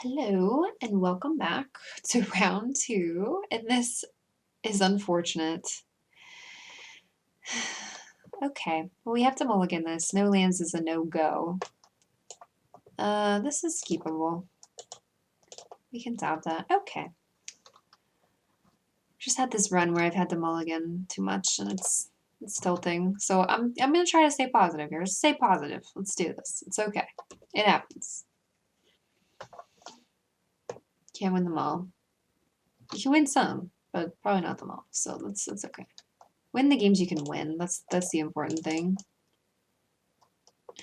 Hello and welcome back to round two, and this is unfortunate. Okay, well, we have to mulligan this. No lands is a no-go. This is keepable. We can tap that. Okay. Just had this run where I've had to mulligan too much and it's tilting. So I'm gonna try to stay positive here. Stay positive. Let's do this. It's okay. It happens. Can't win them all. You can win some, but probably not them all. So that's okay. Win the games you can win. That's the important thing.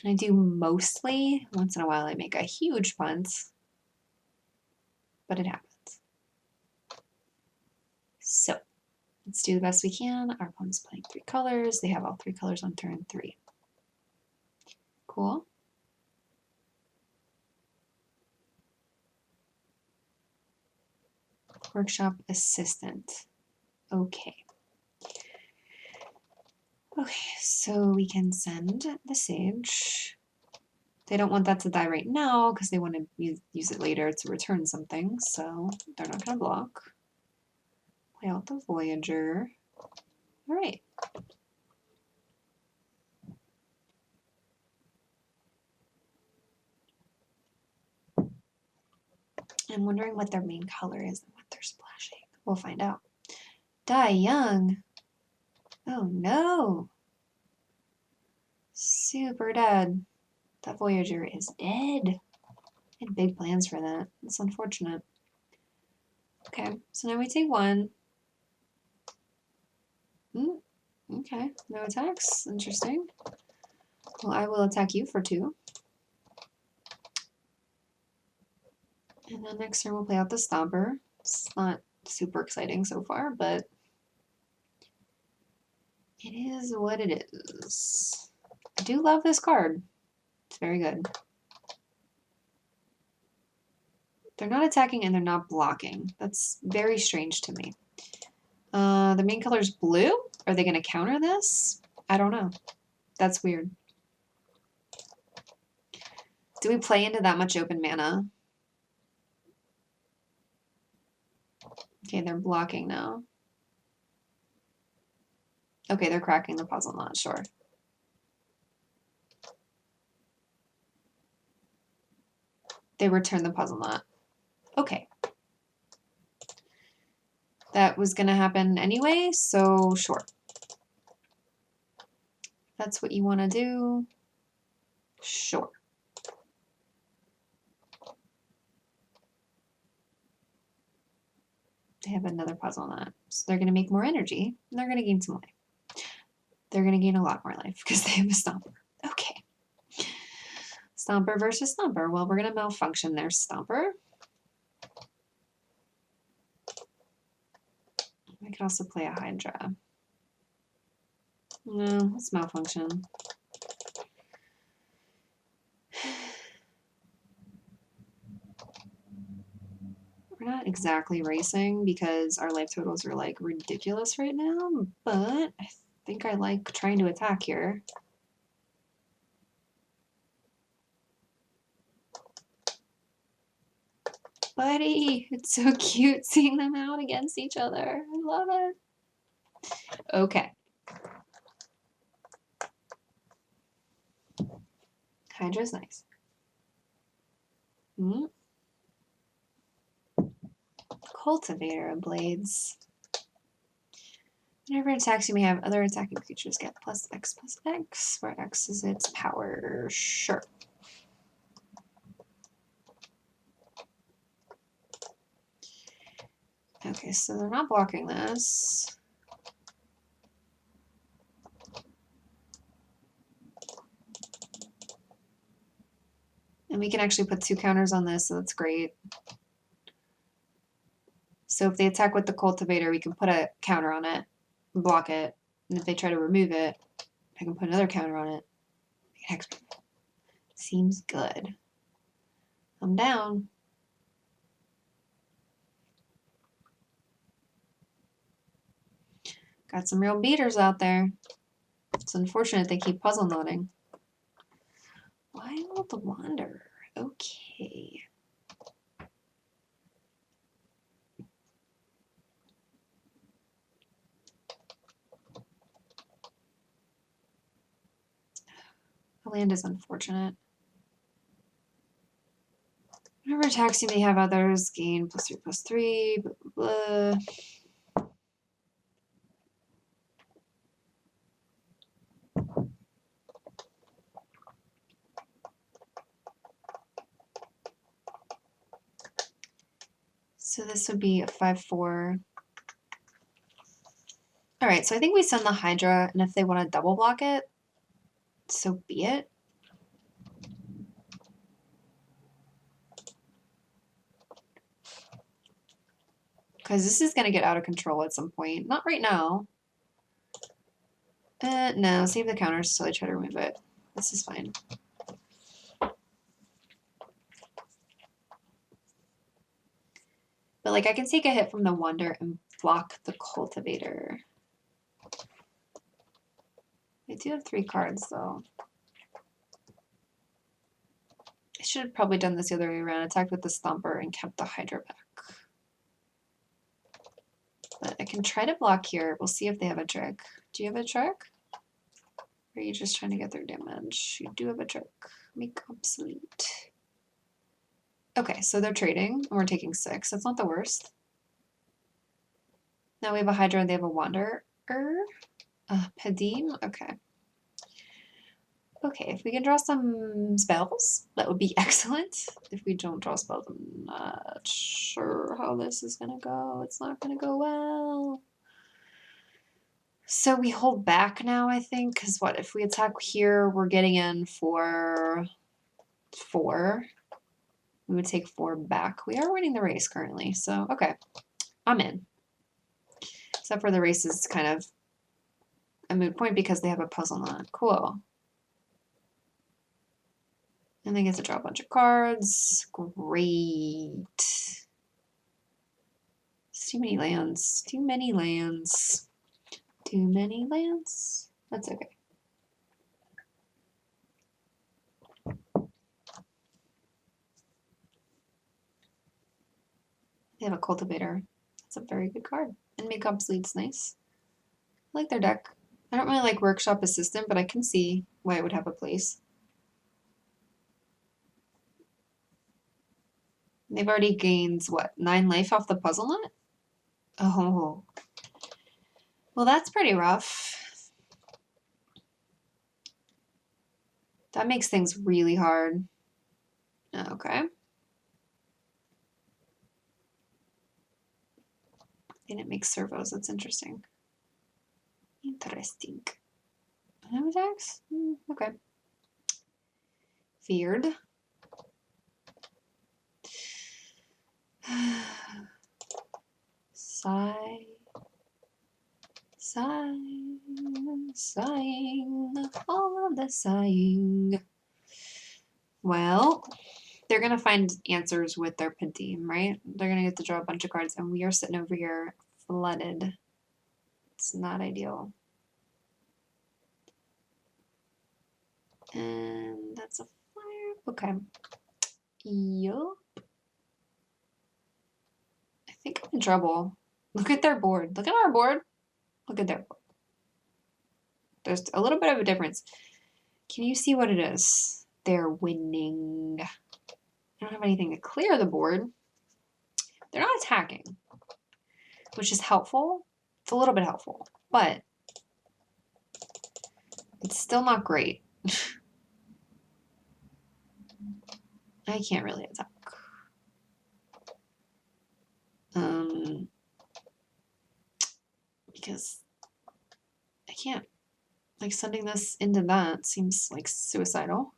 And I do mostly. Once in a while I make a huge punt. But it happens. So let's do the best we can. Our opponent's playing 3 colors. They have all 3 colors on turn 3. Cool. Workshop assistant. Okay. Okay, so we can send the sage. They don't want that to die right now because they want to use it later to return something, so they're not going to block. Play out the Voyager. All right. I'm wondering what their main color is and what they're splashing. We'll find out. Die young. Oh no. Super dead. That Voyager is dead. I had big plans for that. It's unfortunate. Okay, so now we take 1. Okay, no attacks. Interesting. Well, I will attack you for 2. And then next turn we'll play out the Stomper. It's not super exciting so far, but it is what it is. I do love this card. It's very good. They're not attacking and they're not blocking. That's very strange to me. The main color is blue. Are they going to counter this? I don't know. That's weird. Do we play into that much open mana? Okay, they're blocking now. Okay, they're cracking the puzzle, not sure. They return the puzzle knot. Okay. That was going to happen anyway, so sure. That's what you want to do. Sure. They have another puzzle knot. So they're going to make more energy, and they're going to gain some life. They're going to gain a lot more life because they have a Stomper. Okay. Stomper versus Stomper. Well, we're going to malfunction their Stomper. I could also play a Hydra. No, let's malfunction. We're not exactly racing because our life totals are like ridiculous right now, but I think I like trying to attack here. Buddy, it's so cute seeing them out against each other. I love it. Okay. Hydra's nice. Cultivator of Blades. Whenever it attacks, you may have other attacking creatures get +X, where X is its power. Sure. Okay, so they're not blocking this. And we can actually put 2 counters on this, so that's great. So if they attack with the Cultivator, we can put a counter on it, and block it. And if they try to remove it, I can put another counter on it. Seems good. I'm down. Got some real beaters out there. It's unfortunate they keep puzzle knotting. Why will the Wanderer? Okay. land is unfortunate. Whenever attacks, you may have others gain +3/+3, blah, blah, blah. So this would be a 5/4. All right, so I think we send the Hydra, and if they want to double block it, so be it. Because this is going to get out of control at some point. Not right now. No, save the counters until I try to remove it. This is fine. But like I can take a hit from the Wonder and block the Cultivator. I do have 3 cards though. I should have probably done this the other way around. Attacked with the Stomper and kept the Hydra back. But I can try to block here. We'll see if they have a trick. Do you have a trick? Or are you just trying to get their damage? You do have a trick. Make obsolete. Okay, so they're trading, and we're taking 6. That's not the worst. Now we have a Hydra, and they have a Wanderer. Padim? Okay. Okay, if we can draw some spells, that would be excellent. If we don't draw spells, I'm not sure how this is gonna go. It's not gonna go well. So we hold back now, I think, because what, if we attack here, we're getting in for 4. We would take 4 back. We are winning the race currently, so okay. I'm in. Except for the race is kind of a moot point because they have a puzzle knot. Cool. And they get to draw a bunch of cards. Great. It's too many lands. Too many lands. Too many lands. That's okay. They have a Cultivator. That's a very good card. And Make Obsolete's nice. I like their deck. I don't really like Workshop Assistant, but I can see why it would have a place. They've already gained, what, 9 life off the puzzle nut? Oh. Well, that's pretty rough. That makes things really hard. Okay. They didn't make servos. That's interesting. Interesting. No attacks? Okay. Feared. Sigh. Sigh. Sighing. All of the sighing. Well, they're going to find answers with their Padim, right? They're going to get to draw a bunch of cards, and we are sitting over here flooded. It's not ideal. And that's a flyer. Okay. Yup. I think I'm in trouble. Look at their board. Look at our board. Look at their board. There's a little bit of a difference. Can you see what it is? They're winning. I don't have anything to clear the board. They're not attacking, which is helpful. It's a little bit helpful, but it's still not great. I can't really attack. Because I can't. Like, sending this into that seems like suicidal.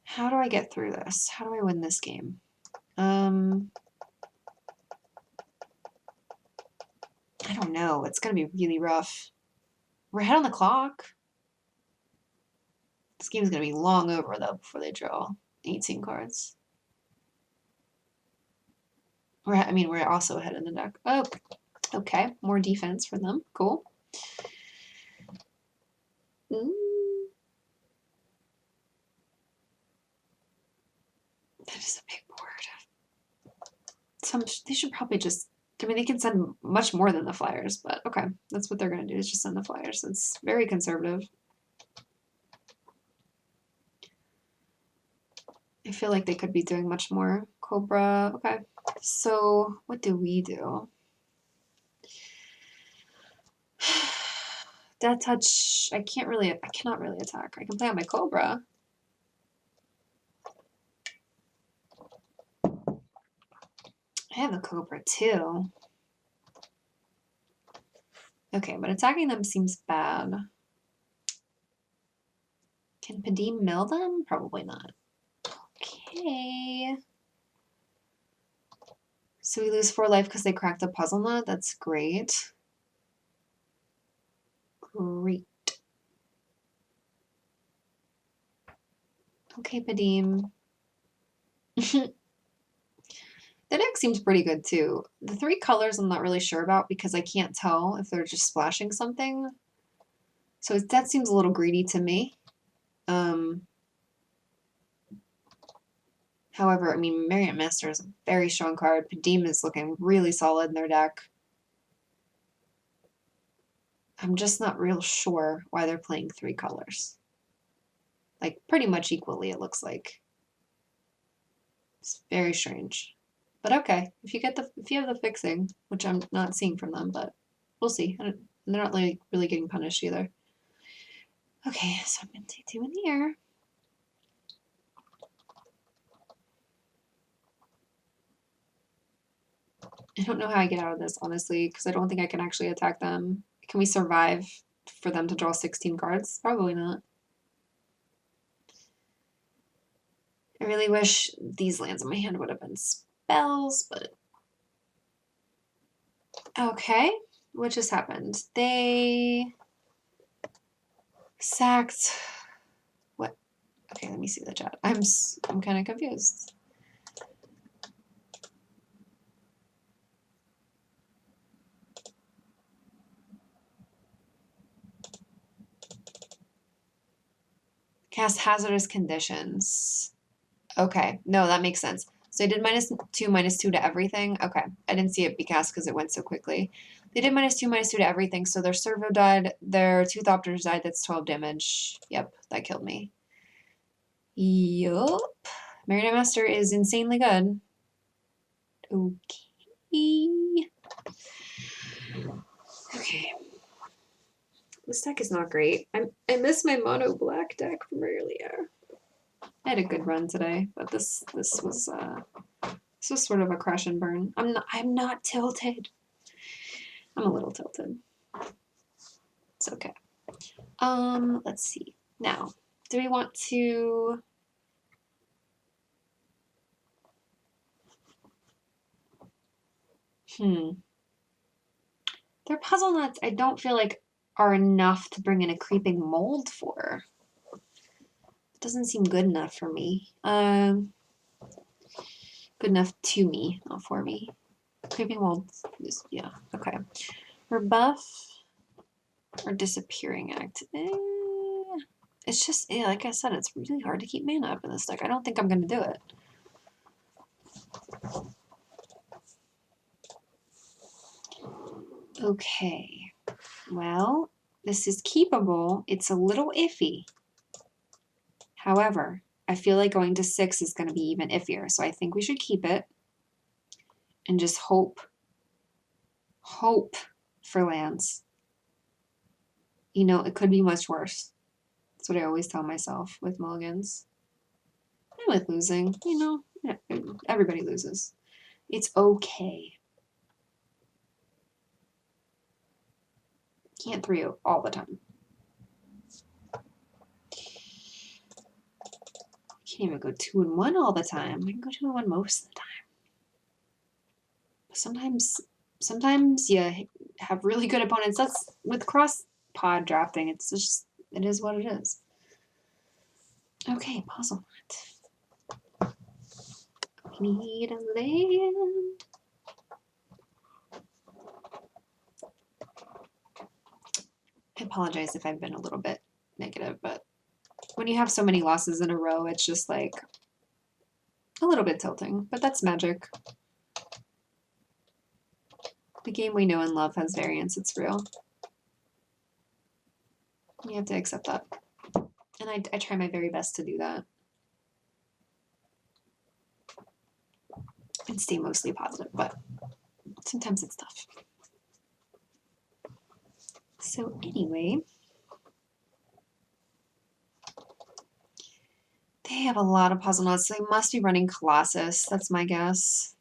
How do I get through this? How do I win this game? I don't know. It's going to be really rough. We're ahead on the clock. This game's going to be long over, though, before they draw 18 cards. We're also ahead in the deck. Oh, okay. More defense for them. Cool. That is a big board. They should probably just... I mean, they can send much more than the flyers, but okay. That's what they're going to do, is just send the flyers. It's very conservative. I feel like they could be doing much more. Cobra, okay. So what do we do? Death touch, I cannot really attack. I can play on my Cobra. I have a Cobra too. Okay, but attacking them seems bad. Can Padim mill them? Probably not. Okay. So we lose 4 life because they cracked a puzzle nut? That's great. Great. Okay, Padim. The deck seems pretty good too. The 3 colors I'm not really sure about because I can't tell if they're just splashing something. So that seems a little greedy to me. However, I mean, Marionette Master is a very strong card. Padim is looking really solid in their deck. I'm just not real sure why they're playing 3 colors. Like, pretty much equally, it looks like. It's very strange. But okay, if you have the fixing, which I'm not seeing from them, but we'll see. And they're not like really getting punished either. Okay, so I'm gonna take 2 in the air. I don't know how I get out of this, honestly, because I don't think I can actually attack them. Can we survive for them to draw 16 cards? Probably not. I really wish these lands in my hand would have been spells, but... Okay, what just happened? They sacked... What? Okay, let me see the chat. I'm kind of confused. Cast hazardous conditions. Okay, no, that makes sense. So they did -2, -2 to everything. Okay, I didn't see it be cast because it went so quickly. They did -2, -2 to everything. So their servo died, their 2 Thopters died. That's 12 damage. Yep, that killed me. Yup. Marionette Master is insanely good. Okay. Okay. This deck is not great. I miss my mono black deck from earlier. I had a good run today, but this was sort of a crash and burn. I'm not tilted. I'm a little tilted. It's okay. Let's see. Now, do we want to Their puzzle nuts I don't feel like are enough to bring in a creeping mold for. It doesn't seem good enough for me. Good enough to me, not for me. Creeping mold is, yeah, okay. Rebuff or disappearing act. It's just, yeah, like I said, it's really hard to keep mana up in this deck. I don't think I'm going to do it. Okay, well, this is keepable. It's a little iffy. However, I feel like going to 6 is going to be even iffier, so I think we should keep it and just hope for lands. You know, it could be much worse. That's what I always tell myself with mulligans. And with losing, you know, yeah, everybody loses. It's okay. Can't 3-0 all the time. Can't even go 2-1 all the time. I can go 2-1 most of the time. But sometimes you have really good opponents. That's with cross pod drafting. It's just, it is what it is. Okay, puzzle nut. We need a land. I apologize if I've been a little bit negative, but when you have so many losses in a row, it's just like a little bit tilting, but that's Magic. The game we know and love has variance, it's real. You have to accept that. And I try my very best to do that. and stay mostly positive, but sometimes it's tough. So anyway, they have a lot of puzzle knots. So they must be running Colossus. That's my guess.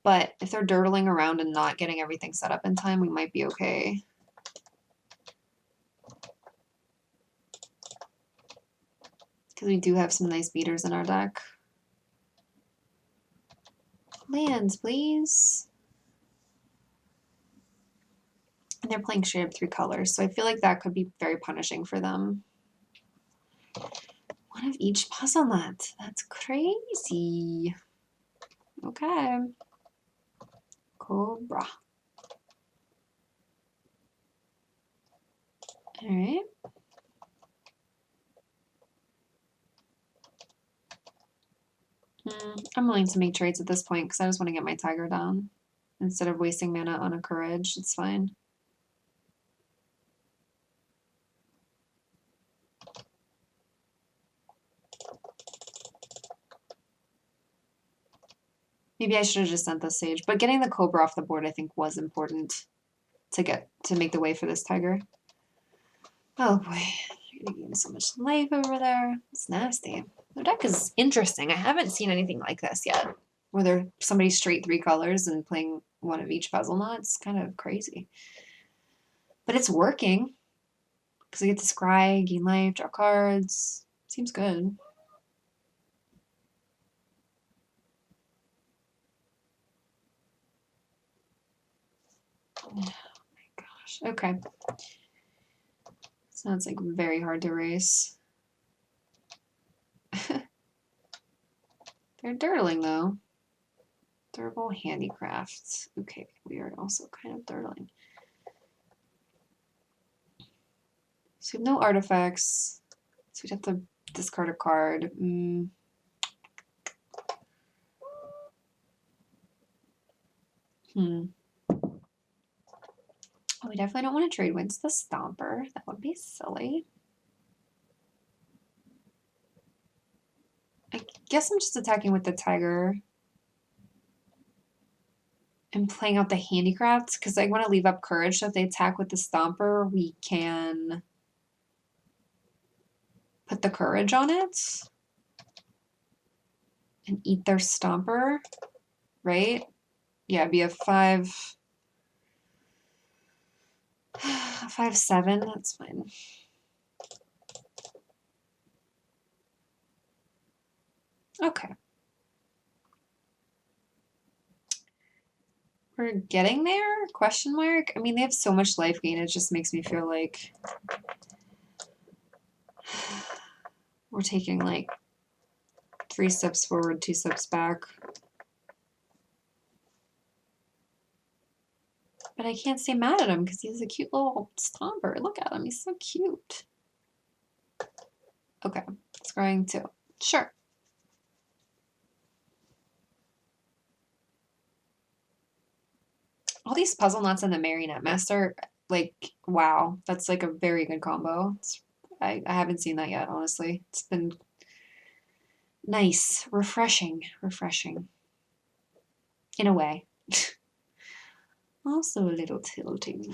But if they're dirtling around and not getting everything set up in time, we might be okay. Because we do have some nice beaters in our deck. Lands, please. And they're playing straight up 3 colors, so I feel like that could be very punishing for them. One of each puzzle nut. That's crazy. Okay. Cobra. Alright. I'm willing to make trades at this point because I just want to get my tiger down. Instead of wasting mana on a courage, it's fine. Maybe I should have just sent the sage, but getting the cobra off the board I think was important to make the way for this tiger. Oh boy, you're gonna gain so much life over there. It's nasty. The deck is interesting. I haven't seen anything like this yet. Where there's somebody straight 3 colors and playing one of each puzzle knot. It's kind of crazy. But it's working. Because I get to scry, gain life, draw cards. Seems good. Oh my gosh. Okay. Sounds like very hard to race. They're dirtling though. Durable handicrafts. Okay, we are also kind of dirtling. So we have no artifacts. So we'd have to discard a card. Oh, we definitely don't want to trade Winds the Stomper. That would be silly. I guess I'm just attacking with the Tiger. And playing out the handicrafts because I want to leave up courage. So if they attack with the Stomper, we can put the courage on it and eat their Stomper, right? Yeah, it'd be a 5/7. That's fine. Okay. We're getting there? Question mark? I mean, they have so much life gain. It just makes me feel like we're taking like 3 steps forward, 2 steps back. But I can't stay mad at him because he's a cute little Stomper. Look at him. He's so cute. Okay. Scrying 2. Sure. All these puzzle knots and the Marionette Master, like, wow. That's like a very good combo. I haven't seen that yet, honestly. It's been nice. Refreshing. In a way. Also a little tilting.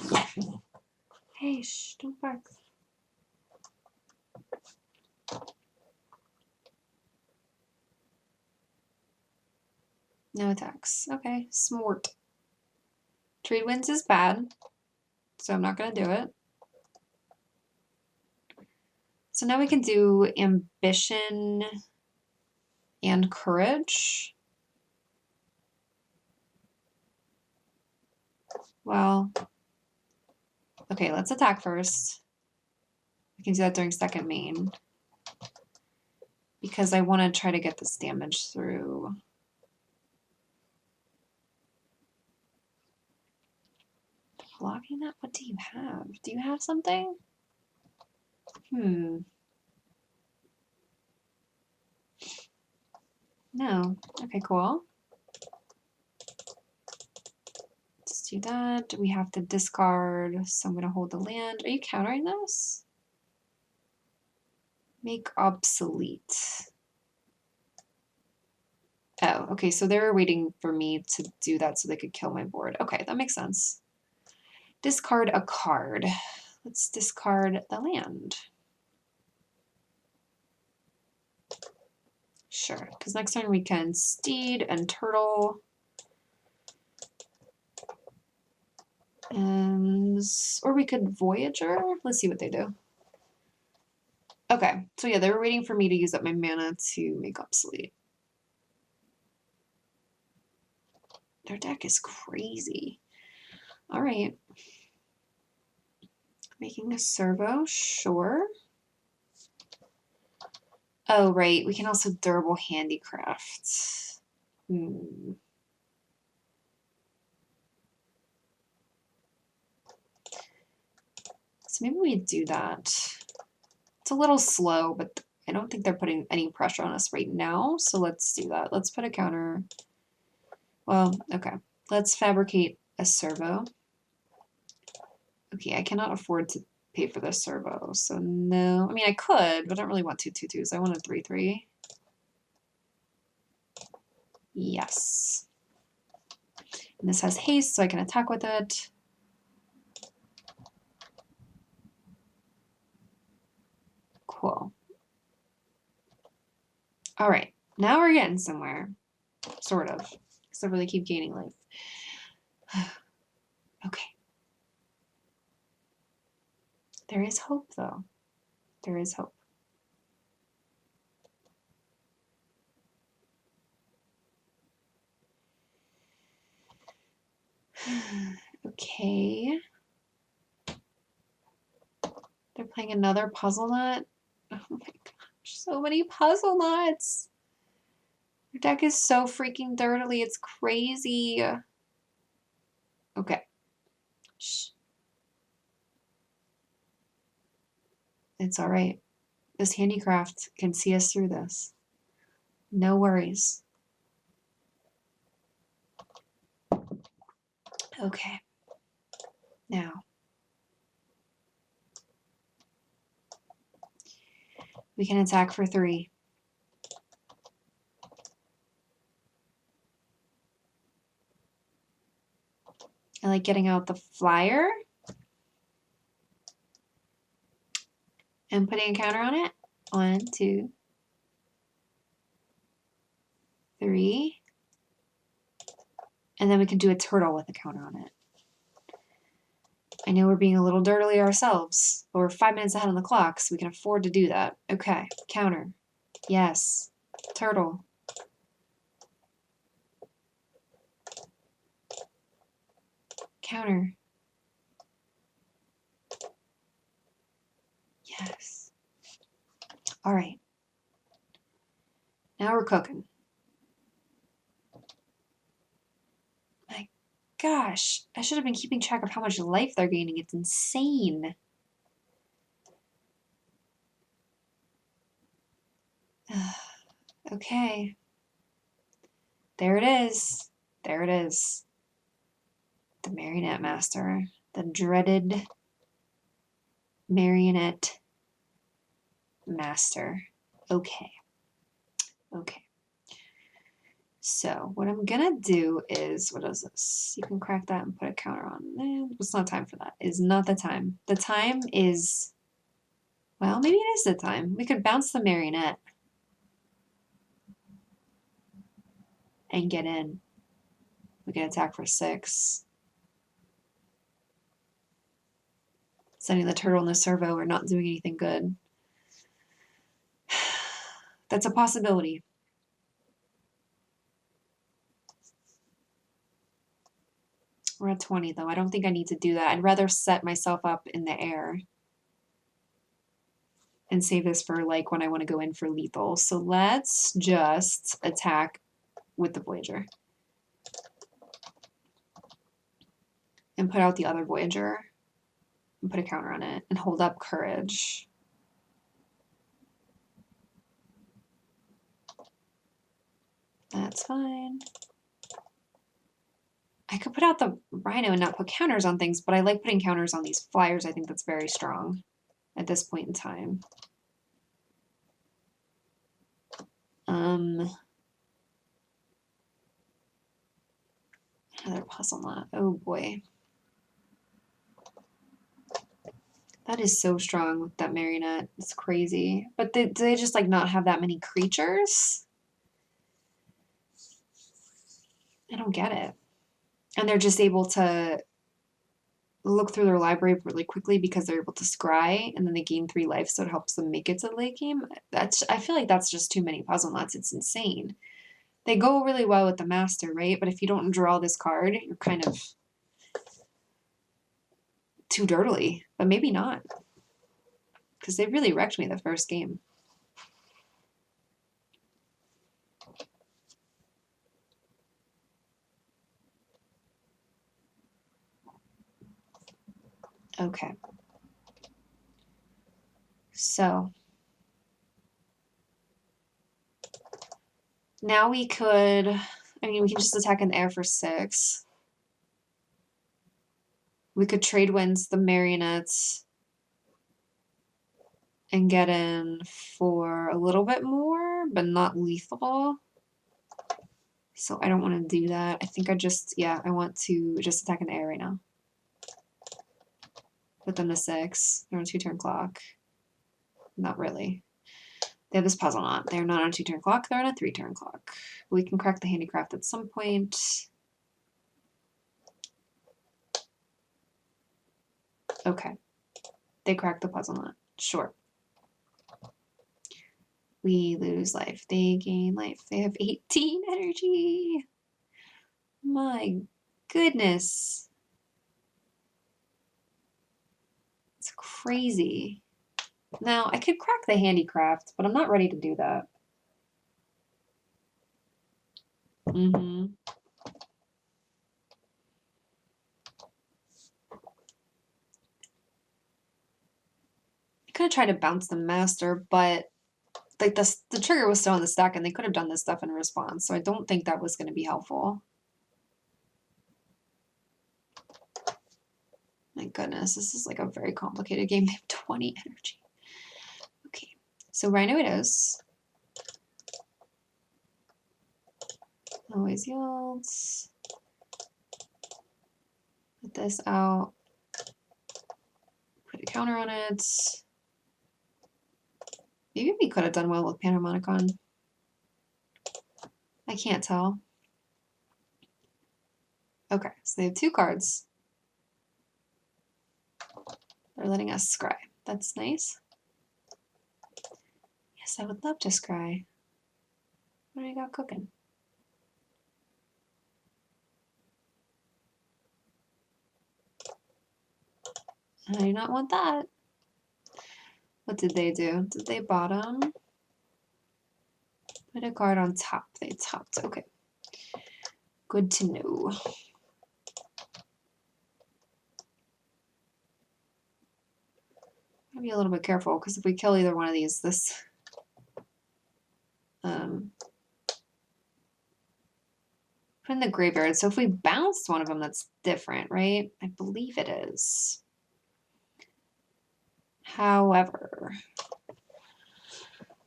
Hey, shh, don't bark. No attacks. Okay, smart. Trade Winds is bad, so I'm not going to do it. So now we can do Ambition and Courage. Well, okay, let's attack first. We can do that during second main. Because I want to try to get this damage through. Blocking that? What do you have? Do you have something? No. Okay, cool. Let's do that. We have to discard, so I'm going to hold the land. Are you countering this? Make obsolete. Oh, okay, so they were waiting for me to do that so they could kill my board. Okay, that makes sense. Discard a card. Let's discard the land. Sure, because next turn we can Steed and Turtle. And, or we could Voyager. Let's see what they do. Okay, so yeah, they were waiting for me to use up my mana to make obsolete. Their deck is crazy. All right. Making a servo, sure. Oh, right. We can also durable handicraft. Hmm. So maybe we do that. It's a little slow, but I don't think they're putting any pressure on us right now. So let's do that. Let's put a counter. Well, okay. Let's fabricate a servo. Okay, I cannot afford to pay for this servo, so no. I mean, I could, but I don't really want 2/2/2s. I want a 3/3. Yes. And this has haste, so I can attack with it. Cool. All right, now we're getting somewhere, sort of, except for they keep gaining life. Okay. There is hope, though. There is hope. Okay. They're playing another puzzle nut. Oh my gosh, so many puzzle nuts. Your deck is so freaking dirtily. It's crazy. Okay. Shh. It's all right. This handicraft can see us through this. No worries. Okay. Now, we can attack for 3. I like getting out the flyer and putting a counter on it. 1, 2, 3. And then we can do a turtle with a counter on it. I know we're being a little dirtily ourselves, but we're 5 minutes ahead on the clock, so we can afford to do that. Okay, counter. Yes. Turtle. Counter. Yes. All right. Now we're cooking. My gosh, I should have been keeping track of how much life they're gaining. It's insane. Okay. There it is. There it is. The Marionette Master. The dreaded Marionette Master. Okay. Okay. So what I'm gonna do is, what is this? You can crack that and put a counter on. It's not time for that. It's not the time. The time is, well, maybe it is the time. We could bounce the Marionette and get in. We can attack for 6. Sending the turtle and the servo are not doing anything good. That's a possibility. We're at 20 though. I don't think I need to do that. I'd rather set myself up in the air and save this for like when I want to go in for lethal. So let's just attack with the Voyager. And put out the other Voyager. And put a counter on it. And hold up Courage. That's fine. I could put out the Rhino and not put counters on things, but I like putting counters on these flyers. I think that's very strong at this point in time. puzzle knot. Oh boy. That is so strong with that marionette. It's crazy. But do they just like not have that many creatures? I don't get it. And they're just able to look through their library really quickly because they're able to scry, and then they gain 3 life, so it helps them make it to the late game. I feel like that's just too many puzzle knots. It's insane. They go really well with the master, right? But if you don't draw this card, you're kind of too dirtily. But maybe not. Because they really wrecked me the first game. Okay. So now we could, I mean, we can just attack in the air for 6. We could trade winds the marionettes and get in for a little bit more, but not lethal. So I don't want to do that. I think I want to just attack in the air right now. Put them to 6. They're on a 2-turn clock. Not really. They have this puzzle knot. They're not on a 2-turn clock. They're on a 3-turn clock. We can crack the handicraft at some point. Okay. They crack the puzzle knot. Sure. We lose life. They gain life. They have 18 energy. My goodness. It's crazy. Now, I could crack the handicraft, but I'm not ready to do that. Mm-hmm. I could have tried to bounce the master, but like the trigger was still on the stack, and they could have done this stuff in response, so I don't think that was going to be helpful. My goodness, this is like a very complicated game. They have 20 energy. Okay, so Rhino it is. Always yields. Put this out. Put a counter on it. Maybe we could have done well with Panharmonicon. I can't tell. Okay, so they have 2 cards. They're letting us scry. That's nice. Yes, I would love to scry. What do I got cooking? I do not want that. What did they do? Did they bottom? Put a card on top. They topped. Okay. Good to know. I'll be a little bit careful, because if we kill either one of these, this put in the graveyard. So if we bounced one of them, that's different, right? I believe it is. However,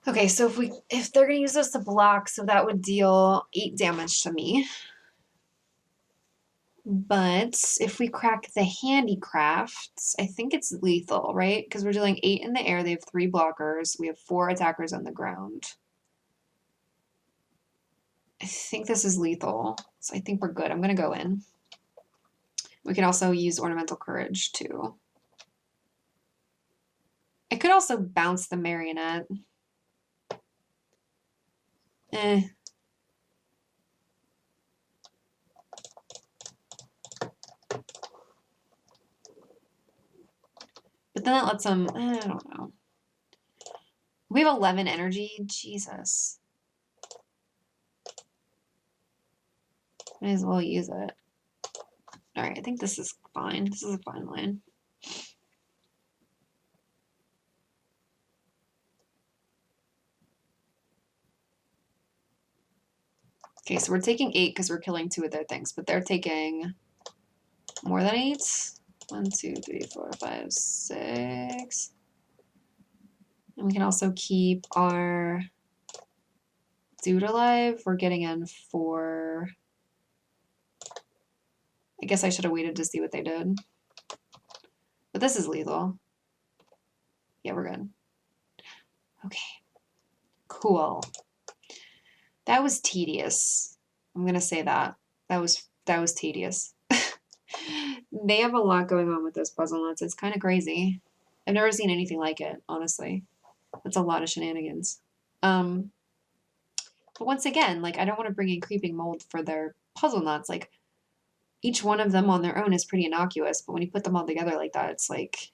okay, so if they're gonna use this to block, so that would deal 8 damage to me. But if we crack the handicrafts, I think it's lethal, right? Because we're dealing 8 in the air. They have 3 blockers. We have 4 attackers on the ground. I think this is lethal, so I think we're good. I'm gonna go in. We can also use Ornamental Courage too. I could also bounce the marionette. Eh. But then that lets them, I don't know. We have 11 energy. Jesus. Might as well use it. All right, I think this is fine. This is a fine line. Okay, so we're taking 8 because we're killing 2 of their things, but they're taking more than 8. 1, 2, 3, 4, 5, 6. And we can also keep our dude alive. We're getting in for I guess I should have waited to see what they did. But this is lethal. Yeah, we're good. Okay. Cool. That was tedious. I'm gonna say that. That was tedious. They have a lot going on with those puzzle nuts. It's kind of crazy. I've never seen anything like it, honestly. That's a lot of shenanigans. But once again, like I don't want to bring in creeping mold for their puzzle nuts. Like each one of them on their own is pretty innocuous, but when you put them all together like that, it's like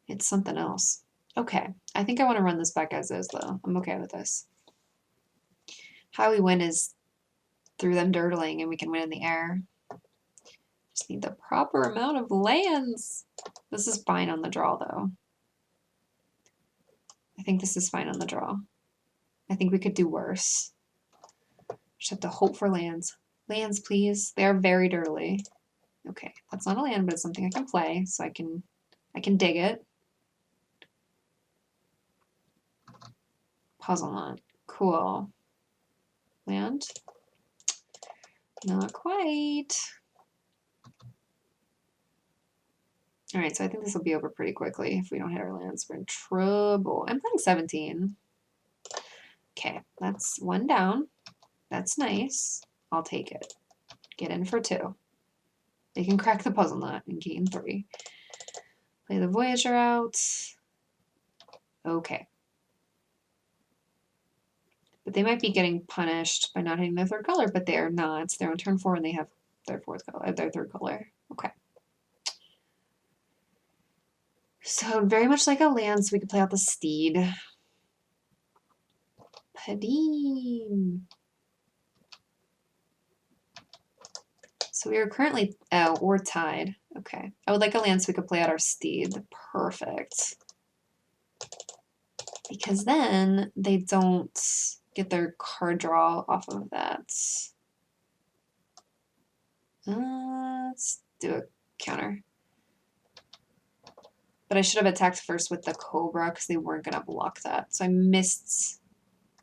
it's something else. Okay, I think I want to run this back as is though. I'm okay with this. How we win is through them dirtling and we can win in the air. Just need the proper amount of lands. This is fine on the draw though. I think this is fine on the draw. I think we could do worse. Just have to hope for lands. Lands, please. They are very dirtily. Okay, that's not a land, but it's something I can play, so I can dig it. Puzzle nut. Cool. Land? Not quite. Alright, so I think this will be over pretty quickly. If we don't hit our lands, we're in trouble. I'm playing 17. Okay, that's one down. That's nice. I'll take it. Get in for 2. They can crack the puzzle nut and gain 3. Play the Voyager out. Okay. But they might be getting punished by not hitting their 3rd color, but they are not. They're on turn 4 and they have their 4th color, their 3rd color. Okay. So very much like a land, so we could play out the steed. Padim. So we are currently, we're tied. Okay. I would like a land so we could play out our steed. Perfect. Because then they don't get their card draw off of that. Let's do a counter. But I should have attacked first with the Cobra because they weren't going to block that. So I missed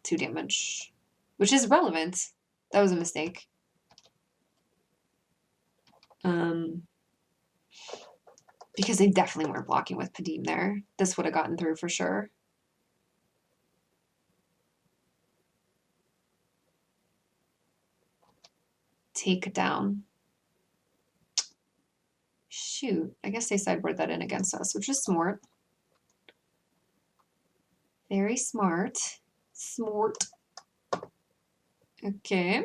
2 damage, which is relevant. That was a mistake. Because they definitely weren't blocking with Padim there. This would have gotten through for sure. Take down. Shoot, I guess they sideboard that in against us, which is smart. Very smart. Smart. Okay.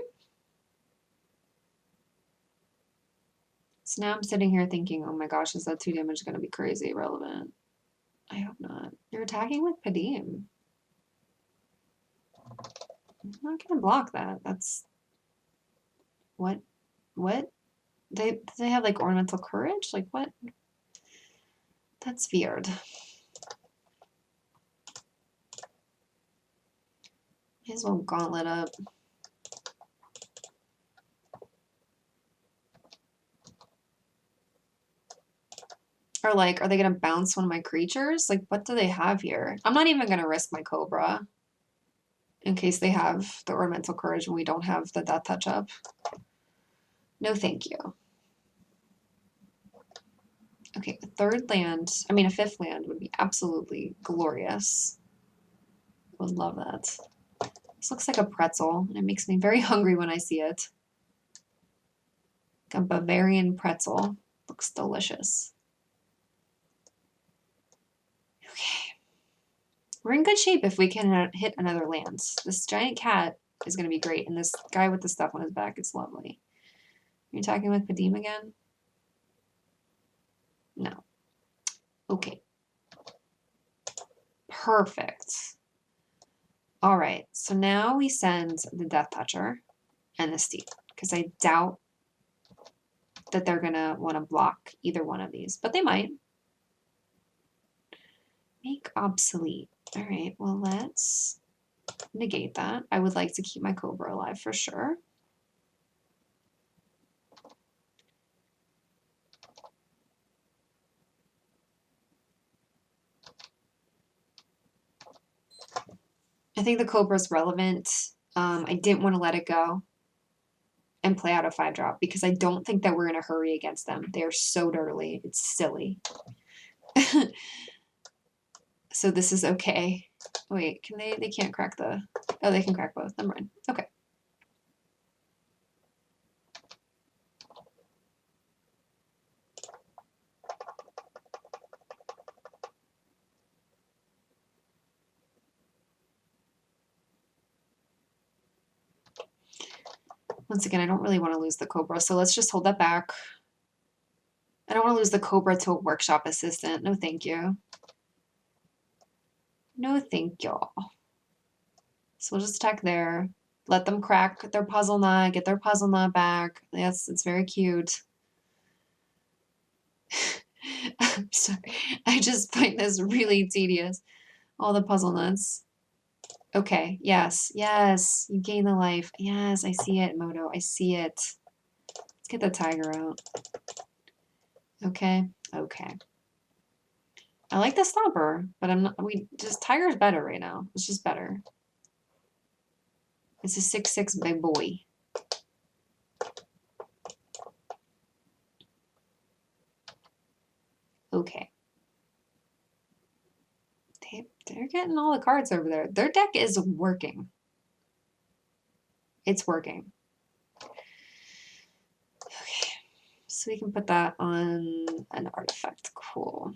So now I'm sitting here thinking, oh my gosh, is that 2 damage going to be crazy irrelevant? I hope not. You're attacking with Padim. I'm not going to block that. That's... What? What? Do they have like ornamental courage? Like what? That's weird. May as well gauntlet up. Or like, are they gonna bounce one of my creatures? Like, what do they have here? I'm not even gonna risk my Cobra in case they have the ornamental courage and we don't have the death touch up. No, thank you. Okay, a 3rd land, I mean a 5th land would be absolutely glorious. I would love that. This looks like a pretzel, and it makes me very hungry when I see it. Like a Bavarian pretzel. Looks delicious. Okay. We're in good shape if we can hit another land. This giant cat is going to be great, and this guy with the stuff on his back is lovely. Are you talking with Padim again? No. Okay. Perfect. All right, so now we send the Death Toucher and the Steed, because I doubt that they're going to want to block either one of these, but they might. Make obsolete. All right, well, let's negate that. I would like to keep my Cobra alive for sure. I think the Cobra is relevant. I didn't want to let it go. and play out a 5-drop because I don't think that we're in a hurry against them. They are so dirty. It's silly. So this is okay. Wait, can they can't crack the, oh, they can crack both. Never mind. Okay. Once again, I don't really want to lose the Cobra, so let's just hold that back. I don't want to lose the Cobra to a workshop assistant. No, thank you. No, thank y'all. So we'll just attack there. Let them crack their puzzle nut, get their puzzle nut back. Yes, it's very cute. I'm sorry. I just find this really tedious. All the puzzle nuts. Okay, yes, yes. You gain the life. Yes, I see it, Moto. I see it. Let's get the tiger out. Okay, okay. I like the stopper, but I'm not, tiger's better right now. It's just better. It's a 6/6 big boy. Okay. They're getting all the cards over there. Their deck is working. It's working. Okay. So we can put that on an artifact. Cool.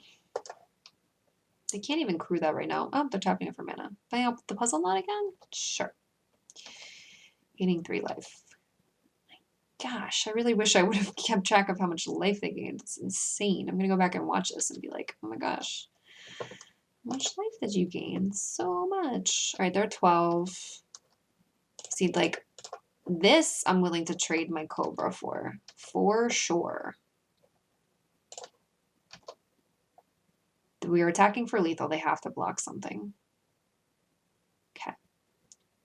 They can't even crew that right now. Oh, they're tapping it for mana. Buying out the puzzle knot again? Sure. Gaining 3 life. Gosh, I really wish I would have kept track of how much life they gained. It's insane. I'm going to go back and watch this and be like, oh my gosh. How much life did you gain? So much. All right, they're 12. See, like, this I'm willing to trade my Cobra for sure. We are attacking for lethal. They have to block something. Okay.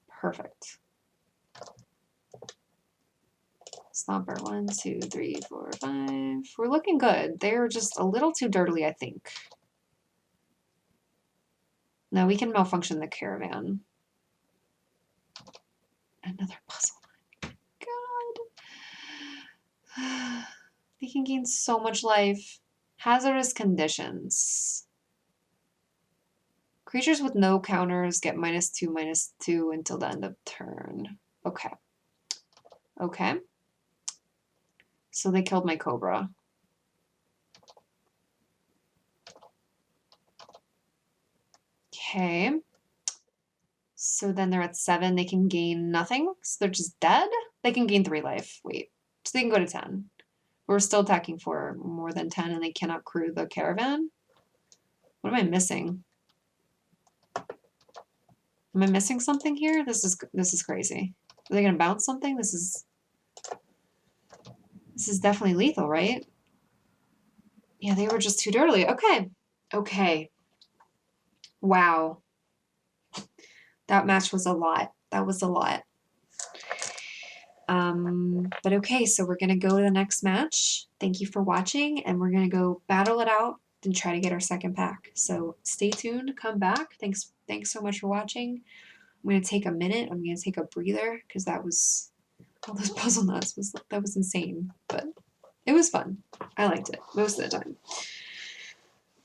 Perfect. Stomper. 1, 2, 3, 4, 5. We're looking good. They're just a little too dirtily, I think. Now we can malfunction the caravan. Another puzzle. God. They can gain so much life. Hazardous conditions. Creatures with no counters get -2/-2 until the end of turn. Okay. Okay. So they killed my Cobra. Okay. So then they're at 7. They can gain nothing. So they're just dead? They can gain 3 life. Wait. So they can go to 10. We're still attacking for more than 10 and they cannot crew the caravan? What am I missing? Am I missing something here? This is crazy. Are they gonna bounce something? This is definitely lethal, right? Yeah, they were just too dirty. Okay. Okay. Wow. That match was a lot. That was a lot. But okay, so we're gonna go to the next match. Thank you for watching, and we're gonna go battle it out and try to get our second pack. So stay tuned, come back. Thanks so much for watching. I'm gonna take a minute. I'm gonna take a breather because that was all those puzzle nuts that was insane, but it was fun. I liked it most of the time.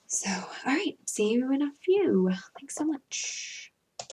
So, all right, see you in a few. Thanks so much.